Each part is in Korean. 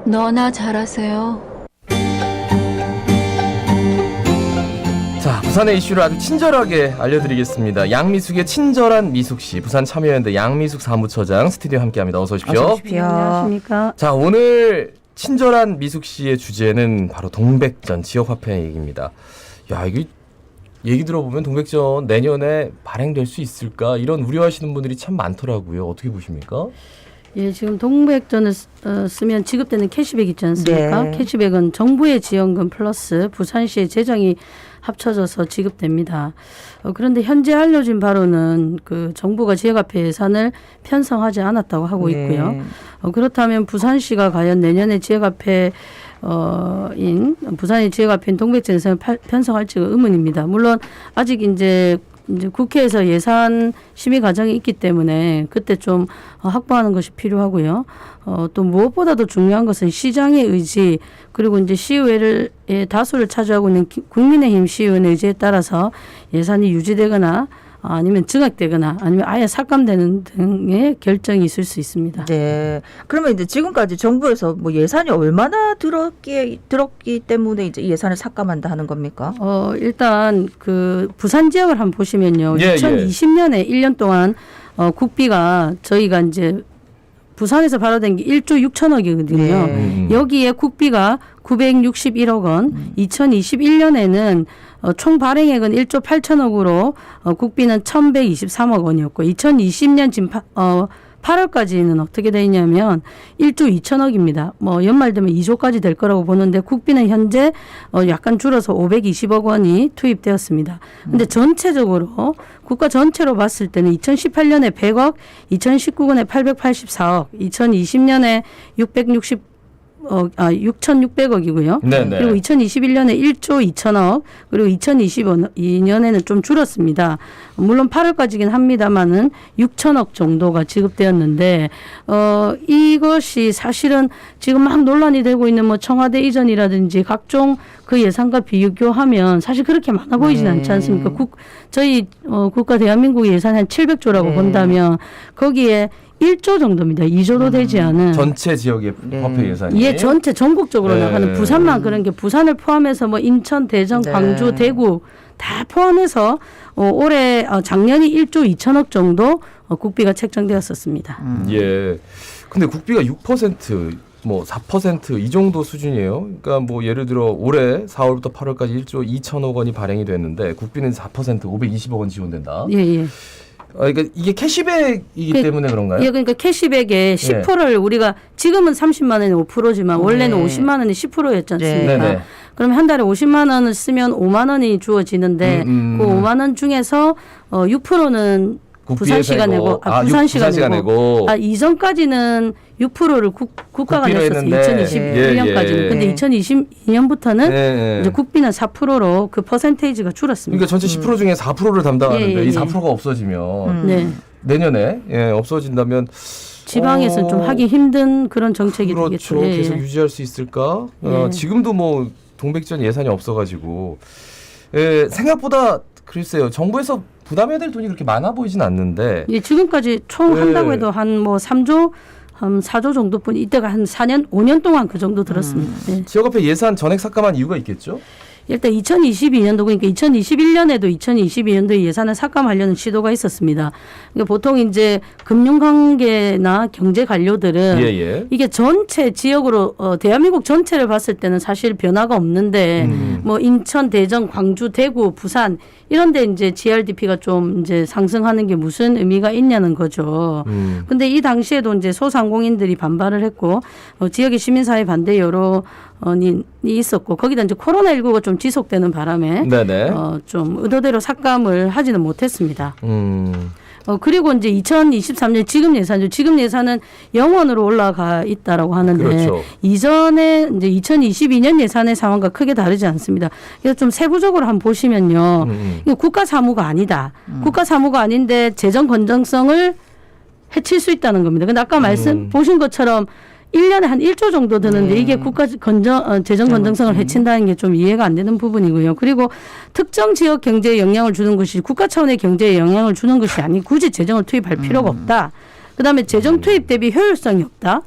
너나 잘하세요. 자, 부산의 이슈를 아주 친절하게 알려드리겠습니다. 양미숙의 친절한 미숙씨, 부산 참여연대 양미숙 사무처장 스튜디오 함께합니다. 어서 오십시오. 어서 오십시오. 안녕하십니까. 자, 오늘 친절한 미숙씨의 주제는 바로 동백전 지역화폐 얘기입니다. 야, 이게 얘기 들어보면 동백전 내년에 발행될 수 있을까 이런 우려하시는 분들이 참 많더라고요. 어떻게 보십니까? 예, 지금 동백전을 쓰면 지급되는 캐시백 있지 않습니까? 네. 캐시백은 정부의 지원금 플러스 부산시의 재정이 합쳐져서 지급됩니다. 그런데 현재 알려진 바로는 그 정부가 지역화폐 예산을 편성하지 않았다고 하고 있고요. 네. 그렇다면 부산시가 과연 내년에 지역화폐 부산의 지역화폐인 동백전 예산을 편성할지가 의문입니다. 물론 아직 이제 국회에서 예산 심의 과정이 있기 때문에 그때 좀 확보하는 것이 필요하고요. 또 무엇보다도 중요한 것은 시장의 의지 그리고 이제 시의회의 다수를 차지하고 있는 국민의힘 시의원의 의지에 따라서 예산이 유지되거나 아니면 증액되거나 아니면 아예 삭감되는 등의 결정이 있을 수 있습니다. 네. 그러면 이제 지금까지 정부에서 뭐 예산이 얼마나 들었기 때문에 이제 이 예산을 삭감한다 하는 겁니까? 일단 그 부산 지역을 한번 보시면요. 예, 2020년에 1년 동안 국비가 저희가 이제 부산에서 발효된 게 1조 6천억이거든요. 네. 여기에 국비가 961억 원, 2021년에는 총 발행액은 1조 8천억으로 국비는 1,123억 원이었고 2020년 지금 8월까지는 어떻게 돼 있냐면 1조 2천억입니다. 뭐 연말 되면 2조까지 될 거라고 보는데 국비는 현재 약간 줄어서 520억 원이 투입되었습니다. 근데 전체적으로 국가 전체로 봤을 때는 2018년에 100억, 2019년에 884억, 2020년에 6,600억이고요. 네네. 그리고 2021년에 1조 2천억, 그리고 2022년에는 좀 줄었습니다. 물론 8월까지긴 합니다만은 6천억 정도가 지급되었는데, 이것이 사실은 지금 막 논란이 되고 있는 뭐 청와대 이전이라든지 각종 그 예산과 비교하면 사실 그렇게 많아 보이진 않지 않습니까? 저희 국가 대한민국 예산이 한 700조라고 본다면 거기에 1조 정도입니다. 2조도 되지 않은. 전체 지역의 화폐 예산이. 예, 전체 전국적으로 네. 나가는 부산만 그런 게 부산을 포함해서 뭐 인천, 대전, 네. 광주, 대구 다 포함해서 올해 작년이 1조 2천억 정도 국비가 책정되었었습니다. 예. 근데 국비가 6%, 뭐 4% 이 정도 수준이에요. 그러니까 뭐 예를 들어 올해 4월부터 8월까지 1조 2천억 원이 발행이 됐는데 국비는 4% 520억 원 지원된다. 예, 예. 그러니까 이게 캐시백이기 때문에 그런가요? 예, 그러니까 캐시백의 10%를 우리가 지금은 30만 원에 5%지만 원래는 네. 50만 원이 10%였지 않습니까? 네네. 그러면 한 달에 50만 원을 쓰면 5만 원이 주어지는데 그 5만 원 중에서 6%는 부산시가 내고 부산시가 내고 이전까지는 6%를 국가가 냈었어요. 2021년까지는. 근데 2022년부터는 이제 국비는 4%로 그 퍼센테이지가 줄었습니다. 그러니까 전체 10% 중에 4%를 담당하는데 이 4%가 없어지면 네. 내년에 없어진다면 지방에서는 좀 하기 힘든 그런 정책이 되겠죠. 그렇죠. 계속 유지할 수 있을까? 지금도 뭐 동백전 예산이 없어가지고 생각보다 글쎄요. 정부에서 부담해야 될 돈이 그렇게 많아 보이진 않는데. 예, 지금까지 총 한다고 해도 한 뭐 3조, 한 4조 정도뿐 이때가 한 4년, 5년 동안 그 정도 들었습니다. 예. 지역화폐 예산 전액 삭감한 이유가 있겠죠? 일단 2022년도 그러니까 2021년에도 2022년도에 예산을 삭감하려는 시도가 있었습니다. 그러니까 보통 이제 금융관계나 경제 관료들은 이게 전체 지역으로 대한민국 전체를 봤을 때는 사실 변화가 없는데 뭐 인천, 대전, 광주, 대구, 부산 이런 데 이제 GRDP가 좀 이제 상승하는 게 무슨 의미가 있냐는 거죠. 근데 이 당시에도 이제 소상공인들이 반발을 했고 지역의 시민사회 반대 여론이 있었고 거기다 이제 코로나19가 좀 지속되는 바람에 좀 의도대로 삭감을 하지는 못했습니다. 그리고 이제 2023년 지금 예산은 0원으로 올라가 있다라고 하는데 그렇죠. 이전에 이제 2022년 예산의 상황과 크게 다르지 않습니다. 그래서 좀 세부적으로 한번 보시면요. 이거 국가 사무가 아니다. 국가 사무가 아닌데 재정 건전성을 해칠 수 있다는 겁니다. 근데 아까 보신 것처럼 1년에 한 1조 정도 드는데 이게 국가 재정 건전성을 해친다는 게 좀 이해가 안 되는 부분이고요. 그리고 특정 지역 경제에 영향을 주는 것이 국가 차원의 경제에 영향을 주는 것이 아니고 굳이 재정을 투입할 필요가 없다. 그다음에 재정 투입 대비 효율성이 없다.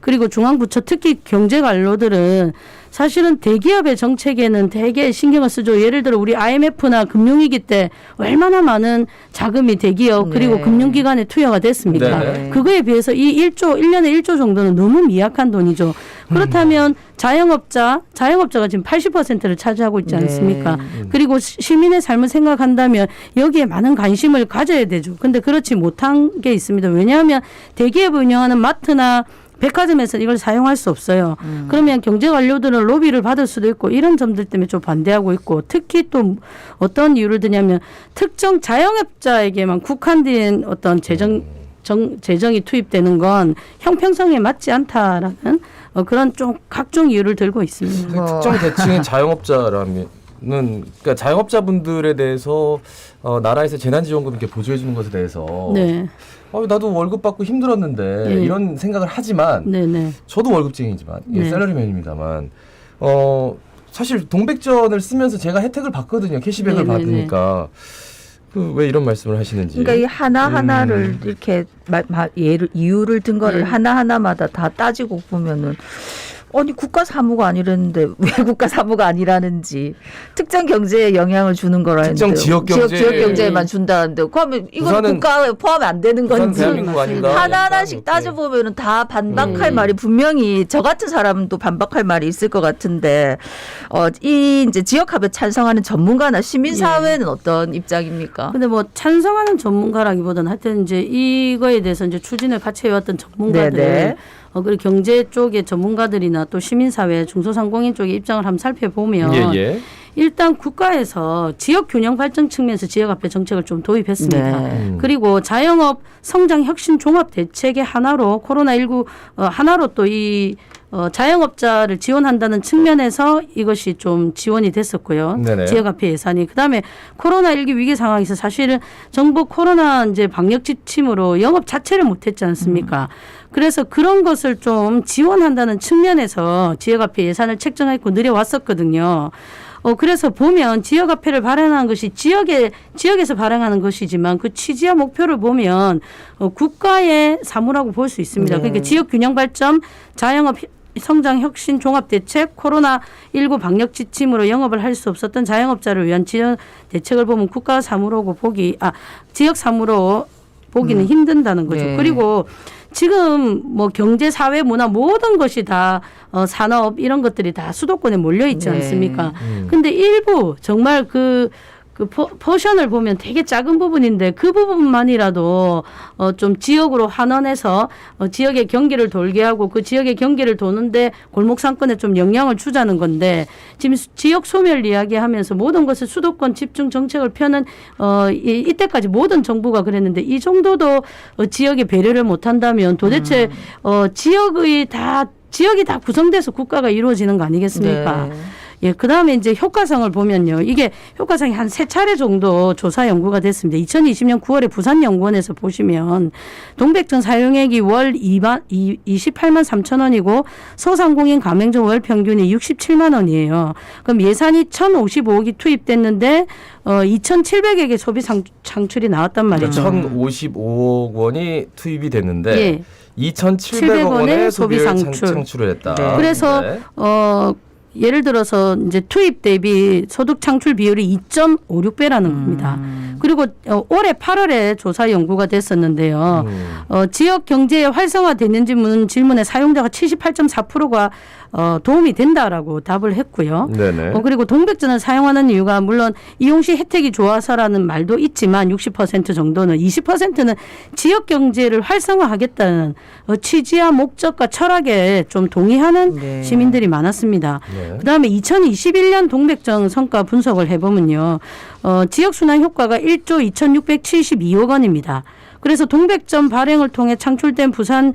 그리고 중앙부처 특히 경제관료들은 사실은 대기업의 정책에는 되게 신경을 쓰죠. 예를 들어 우리 IMF나 금융위기 때 얼마나 많은 자금이 대기업 그리고 네. 금융기관에 투여가 됐습니까? 네. 그거에 비해서 이 1년에 1조 정도는 너무 미약한 돈이죠. 그렇다면 자영업자가 지금 80%를 차지하고 있지 않습니까? 그리고 시민의 삶을 생각한다면 여기에 많은 관심을 가져야 되죠. 근데 그렇지 못한 게 있습니다. 왜냐하면 대기업을 운영하는 마트나 백화점에서 이걸 사용할 수 없어요. 그러면 경제관료들은 로비를 받을 수도 있고 이런 점들 때문에 좀 반대하고 있고 특히 또 어떤 이유를 드냐면 특정 자영업자에게만 국한된 어떤 재정이 투입되는 건 형평성에 맞지 않다라는 그런 좀 각종 이유를 들고 있습니다. 특정 계층의 자영업자라면은 그러니까 자영업자분들에 대해서 나라에서 재난지원금 이렇게 보조해 주는 것에 대해서 네. 나도 월급 받고 힘들었는데 네. 이런 생각을 하지만 네네. 저도 월급쟁이지만 네. 샐러리맨입니다만 사실 동백전을 쓰면서 제가 혜택을 받거든요. 캐시백을 네네네. 받으니까 왜 이런 말씀을 하시는지. 그러니까 이 하나하나를 이렇게 이유를 든 거를 네. 하나하나마다 다 따지고 보면은 아니 국가 사무가 아니랬는데 왜 국가 사무가 아니라는지 특정 경제에 영향을 주는 거라 특정 했는데 지역 경제. 지역 경제에만 준다는데 그러면 이건 부산은- 국가에 포함 안 되는 부산 건지 대한민국 아닌가? 하나하나씩 이렇게. 따져보면은 다 반박할 음. 말이 분명히 저 같은 사람은 또 반박할 말이 있을 것 같은데 이 이제 지역화에 찬성하는 전문가나 시민사회는 어떤 입장입니까? 근데 뭐 찬성하는 전문가라기보다는 하여튼 이제 이거에 대해서 이제 추진을 같이 해왔던 전문가들 네네. 그리고 경제 쪽의 전문가들이나 또 시민사회 중소상공인 쪽의 입장을 한번 살펴보면 예. 일단 국가에서 지역 균형 발전 측면에서 지역화폐 정책을 좀 도입했습니다. 네. 그리고 자영업 성장 혁신 종합 대책의 하나로 코로나19 하나로 또 이 자영업자를 지원한다는 측면에서 이것이 좀 지원이 됐었고요. 네네. 지역화폐 예산이. 그다음에 코로나19 위기 상황에서 사실은 정부 코로나 이제 방역 지침으로 영업 자체를 못했지 않습니까? 그래서 그런 것을 좀 지원한다는 측면에서 지역화폐 예산을 책정하고 내려왔었거든요. 그래서 보면 지역화폐를 발행하는 것이 지역에서 발행하는 것이지만 그 취지와 목표를 보면 국가의 사무라고 볼 수 있습니다. 네. 그러니까 지역 균형 발전, 자영업 성장 혁신 종합 대책, 코로나19 방역 지침으로 영업을 할 수 없었던 자영업자를 위한 지원 대책을 보면 국가 사무라고 지역 사무로 보기는 힘든다는 거죠. 네. 그리고 지금 뭐 경제, 사회, 문화 모든 것이 다 산업 이런 것들이 다 수도권에 몰려 있지 네. 않습니까? 근데 일부 정말 그 포션을 보면 되게 작은 부분인데 그 부분만이라도 좀 지역으로 환원해서 지역의 경기를 돌게 하고 그 지역의 경기를 도는데 골목 상권에 좀 영향을 주자는 건데 지금 지역 소멸 이야기하면서 모든 것을 수도권 집중 정책을 펴는 이때까지 모든 정부가 그랬는데 이 정도도 지역에 배려를 못한다면 도대체 지역이 다 구성돼서 국가가 이루어지는 거 아니겠습니까? 네. 예, 그 다음에 이제 효과성을 보면요. 이게 효과성이 한 3차례 정도 조사 연구가 됐습니다. 2020년 9월에 부산연구원에서 보시면 동백전 사용액이 월 28만 3천 원이고 소상공인 가맹점 월 평균이 67만 원이에요. 그럼 예산이 1,055억이 투입됐는데 2,700억의 소비 창출이 나왔단 말이죠. 1,055억 원이 투입이 됐는데 예. 2,700억 원의 소비 소비 창출을 했다. 네. 그래서 네. 예를 들어서 이제 투입 대비 소득 창출 비율이 2.56배라는 겁니다. 그리고 올해 8월에 조사 연구가 됐었는데요. 지역 경제에 활성화됐는지 묻는 질문에 사용자가 78.4%가 도움이 된다라고 답을 했고요. 네네. 그리고 동백전을 사용하는 이유가 물론 이용 시 혜택이 좋아서라는 말도 있지만 60% 정도는 20%는 지역 경제를 활성화하겠다는 취지와 목적과 철학에 좀 동의하는 네. 시민들이 많았습니다. 네. 그다음에 2021년 동백전 성과 분석을 해보면요. 지역 순환 효과가 1조 2,672억 원입니다. 그래서 동백전 발행을 통해 창출된 부산의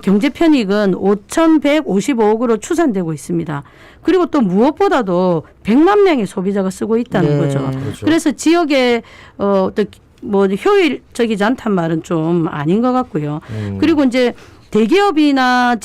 경제 편익은 5,155억으로 추산되고 있습니다. 그리고 또 무엇보다도 100만 명의 소비자가 쓰고 있다는 네. 거죠. 그렇죠. 그래서 지역에 뭐 효율적이지 않단 말은 좀 아닌 것 같고요. 그리고 이제 대기업이나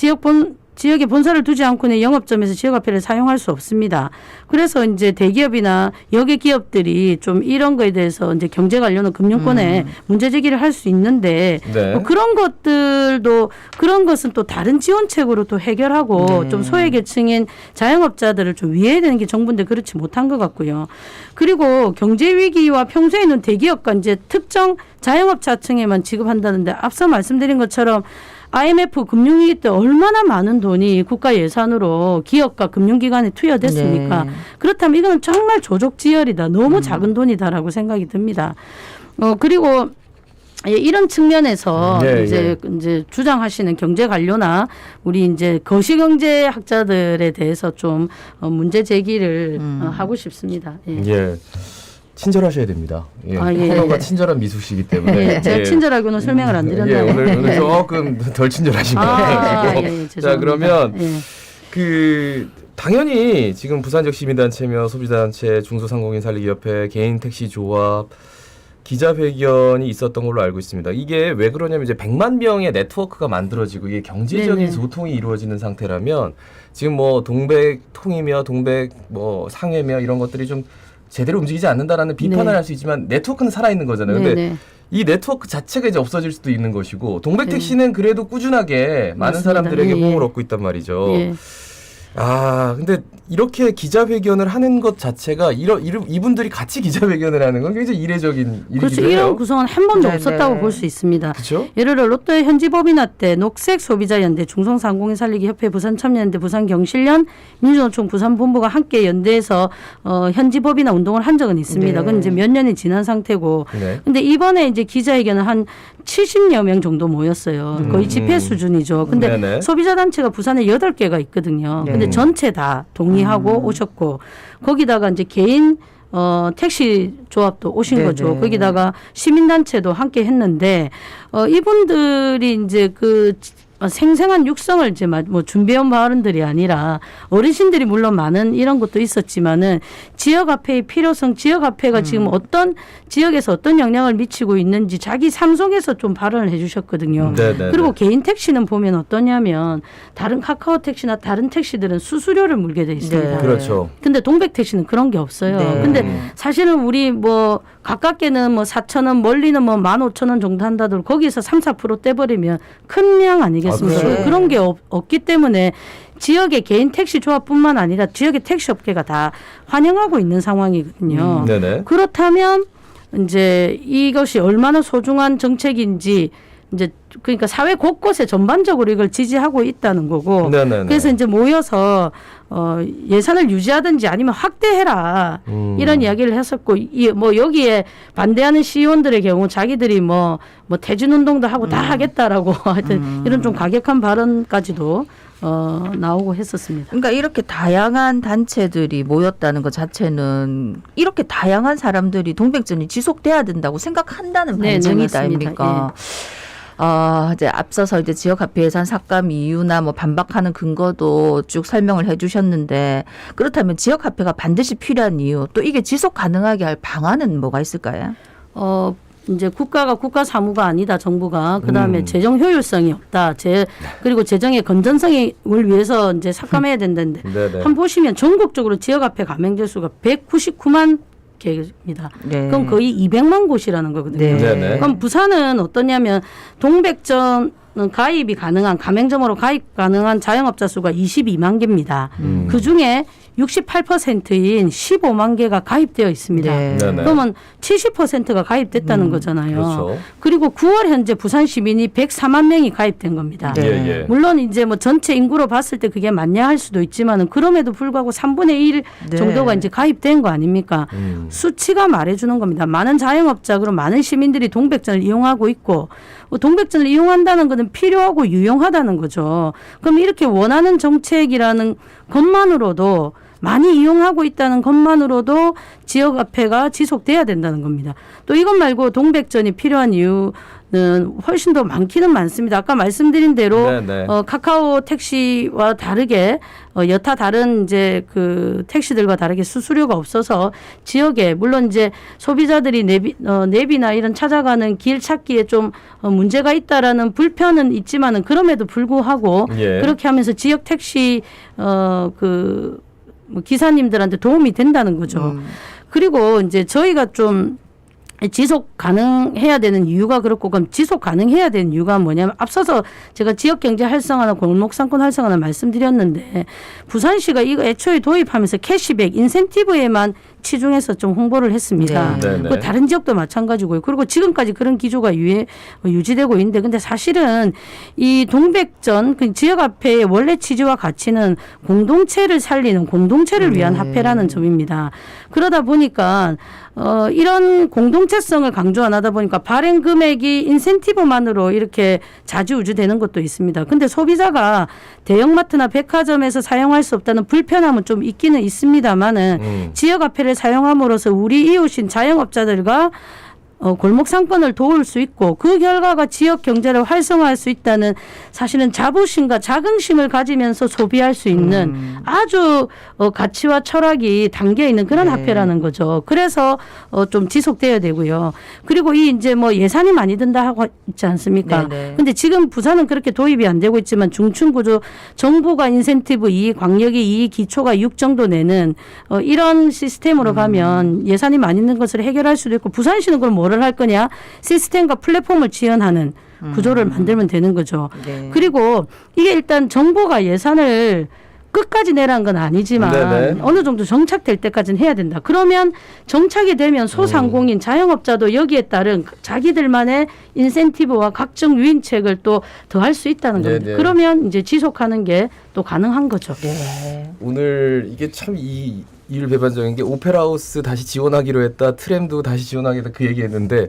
지역에 본사를 두지 않고는 영업점에서 지역화폐를 사용할 수 없습니다. 그래서 이제 대기업이나 여객 기업들이 좀 이런 거에 대해서 이제 경제 관련은 금융권에 문제 제기를 할 수 있는데 네. 뭐 그런 것들도 그런 것은 또 다른 지원책으로 또 해결하고 네. 좀 소외계층인 자영업자들을 좀 위해야 되는 게 정부인데 그렇지 못한 것 같고요. 그리고 경제 위기와 평소에는 대기업과 이제 특정 자영업자층에만 지급한다는데 앞서 말씀드린 것처럼 IMF 금융위기 때 얼마나 많은 돈이 국가 예산으로 기업과 금융기관에 투여됐습니까? 네. 그렇다면 이건 정말 조족지혈이다. 너무 작은 돈이다라고 생각이 듭니다. 그리고 예, 이런 측면에서 예, 이제 주장하시는 경제 관료나 우리 이제 거시경제 학자들에 대해서 좀 문제 제기를 하고 싶습니다. 예. 예. 친절하셔야 됩니다. 예. 아, 예. 코너가 친절한 미숙씨이기 때문에. 예, 제가 예. 친절하고는 설명을 안 드렸나요? 예, 오늘 조금 덜 친절하신 것 같아요. 예, 예, 자, 죄송합니다. 그러면 예. 당연히 지금 부산적 시민단체며 소비자단체, 중소상공인 살리기협회, 개인 택시 조합 기자회견이 있었던 걸로 알고 있습니다. 이게 왜 그러냐면 이제 100만 명의 네트워크가 만들어지고 이게 경제적인 네네. 소통이 이루어지는 상태라면 지금 뭐 동백통이며 동백 뭐 상회며 이런 것들이 좀 제대로 움직이지 않는다라는 비판을 네. 할 수 있지만 네트워크는 살아있는 거잖아요. 근데 네네. 이 네트워크 자체가 이제 없어질 수도 있는 것이고 동백택시는 그래도 꾸준하게 많은 맞습니다. 사람들에게 예, 예. 호응을 얻고 있단 말이죠. 예. 근데 이렇게 기자회견을 하는 것 자체가 이분들이 같이 기자회견을 하는 건 굉장히 이례적인 일이기도 그렇죠. 해요. 이런 구성은 한 번도 네네. 없었다고 볼 수 있습니다. 그렇죠? 예를 들어 롯데 현지법인화 때 녹색소비자연대, 중소상공인 살리기 협회, 부산참여연대, 부산경실련, 민주노총 부산본부가 함께 연대해서 현지법인화 운동을 한 적은 있습니다. 네. 그건 이제 몇 년이 지난 상태고. 네. 근데 이번에 이제 기자회견은 한 70여 명 정도 모였어요. 거의 집회 수준이죠. 근데 네네. 소비자단체가 부산에 8개가 있거든요. 네. 근데 전체 다 동의하고 오셨고 거기다가 이제 개인 택시 조합도 오신 네네. 거죠. 거기다가 시민단체도 함께 했는데 이분들이 이제 그 생생한 육성을 이제 뭐 준비해온 발언들이 아니라 어르신들이 물론 많은 이런 것도 있었지만은 지역화폐의 필요성, 지역화폐가 지금 어떤 지역에서 어떤 영향을 미치고 있는지 자기 삶 속에서 좀 발언을 해주셨거든요. 네네. 그리고 개인 택시는 보면 어떠냐면 다른 카카오 택시나 다른 택시들은 수수료를 물게 돼 있습니다. 네. 그렇죠. 근데 동백 택시는 그런 게 없어요. 네. 근데 사실은 우리 뭐 가깝게는 뭐 4,000원, 멀리는 뭐 15,000원 정도 한다더라도 거기서 3-4% 떼버리면 큰 량 아니겠습니까? 그렇죠. 그런 게 없기 때문에 지역의 개인 택시 조합뿐만 아니라 지역의 택시 업계가 다 환영하고 있는 상황이거든요. 네네. 그렇다면 이제 이것이 얼마나 소중한 정책인지 이제 그러니까 사회 곳곳에 전반적으로 이걸 지지하고 있다는 거고. 네네네. 그래서 이제 모여서 예산을 유지하든지 아니면 확대해라 이런 이야기를 했었고 뭐 여기에 반대하는 시의원들의 경우 자기들이 뭐 퇴진 운동도 하고 다 하겠다라고 하여튼 이런 좀 과격한 발언까지도 나오고 했었습니다. 그러니까 이렇게 다양한 단체들이 모였다는 것 자체는 이렇게 다양한 사람들이 동백전이 지속돼야 된다고 생각한다는 네, 반증이다 맞습니다. 아닙니까? 이제 앞서서 이제 지역화폐 예산 삭감 이유나 뭐 반박하는 근거도 쭉 설명을 해주셨는데 그렇다면 지역화폐가 반드시 필요한 이유 또 이게 지속 가능하게 할 방안은 뭐가 있을까요? 이제 국가 사무가 아니다 정부가 그다음에 재정 효율성이 없다. 그리고 재정의 건전성을 위해서 이제 삭감해야 된다는데 네네. 한번 보시면 전국적으로 지역화폐 가맹자 수가 199만 개입니다. 네. 그럼 거의 200만 곳이라는 거거든요. 네. 네네. 그럼 부산은 어떠냐면 동백전 가입이 가능한 가맹점으로 가입 가능한 자영업자 수가 22만 개입니다. 그 중에 68%인 15만 개가 가입되어 있습니다. 네. 네네. 그러면 70%가 가입됐다는 거잖아요. 그렇죠. 그리고 9월 현재 부산 시민이 104만 명이 가입된 겁니다. 네. 예, 예. 물론 이제 뭐 전체 인구로 봤을 때 그게 맞냐 할 수도 있지만은 그럼에도 불구하고 3분의 1 네. 정도가 이제 가입된 거 아닙니까? 수치가 말해주는 겁니다. 많은 자영업자 그리고 많은 시민들이 동백전을 이용하고 있고 동백전을 이용한다는 것은 필요하고 유용하다는 거죠. 그럼 이렇게 원하는 정책이라는 것만으로도 많이 이용하고 있다는 것만으로도 지역화폐가 지속돼야 된다는 겁니다. 또 이것 말고 동백전이 필요한 이유는 훨씬 더 많기는 많습니다. 아까 말씀드린 대로 네네. 카카오 택시와 다르게 여타 다른 이제 그 택시들과 다르게 수수료가 없어서 지역에 물론 이제 소비자들이 내비나 이런 찾아가는 길 찾기에 좀 문제가 있다라는 불편은 있지만은 그럼에도 불구하고 예. 그렇게 하면서 지역 택시 뭐 기사님들한테 도움이 된다는 거죠. 그리고 이제 저희가 좀 지속 가능해야 되는 이유가 그렇고 그럼 지속 가능해야 되는 이유가 뭐냐면 앞서서 제가 지역 경제 활성화나 골목 상권 활성화를 말씀드렸는데 부산시가 이거 애초에 도입하면서 캐시백 인센티브에만 치중해서 좀 홍보를 했습니다. 네. 그 다른 지역도 마찬가지고요. 그리고 지금까지 그런 기조가 유지되고 있는데 근데 사실은 이 동백전 그 지역화폐의 원래 취지와 가치는 공동체를 살리는 공동체를 위한 화폐라는 점입니다. 그러다 보니까 이런 공동체성을 강조 안 하다 보니까 발행 금액이 인센티브만으로 이렇게 좌지우지되는 것도 있습니다. 근데 소비자가 대형마트나 백화점에서 사용할 수 없다는 불편함은 좀 있기는 있습니다만은 지역화폐를 사용함으로써 우리 이웃인 자영업자들과 골목 상권을 도울 수 있고 그 결과가 지역 경제를 활성화할 수 있다는 사실은 자부심과 자긍심을 가지면서 소비할 수 있는 아주 가치와 철학이 담겨 있는 그런 화폐라는 거죠. 그래서 좀 지속돼야 되고요. 그리고 이 이제 뭐 예산이 많이 든다 하고 있지 않습니까? 근데 지금 부산은 그렇게 도입이 안 되고 있지만 중층구조 정부가 인센티브 2, 광역이 2, 기초가 6 정도 내는 이런 시스템으로 가면 예산이 많이 있는 것을 해결할 수도 있고 부산시는 그럼 뭐를 할 거냐? 시스템과 플랫폼을 지원하는 구조를 만들면 되는 거죠. 네. 그리고 이게 일단 정부가 예산을 끝까지 내라는 건 아니지만 네네. 어느 정도 정착될 때까지는 해야 된다. 그러면 정착이 되면 소상공인 자영업자도 여기에 따른 자기들만의 인센티브와 각종 유인책을 또 더할 수 있다는 겁니다. 네네. 그러면 이제 지속하는 게 또 가능한 거죠. 오늘 이게 참 이율배반적인 게 오페라하우스 다시 지원하기로 했다. 트램도 다시 지원하겠다 그 얘기했는데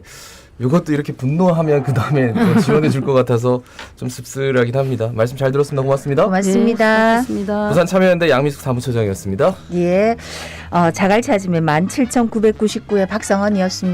이것도 이렇게 분노하면 그 다음에 지원해 줄 것 같아서 좀 씁쓸하긴 합니다. 말씀 잘 들었습니다. 고맙습니다. 고맙습니다. 고맙습니다. 부산 참여연대 양미숙 사무처장이었습니다. 예, 자갈 찾으면 17,999의 박성원이었습니다.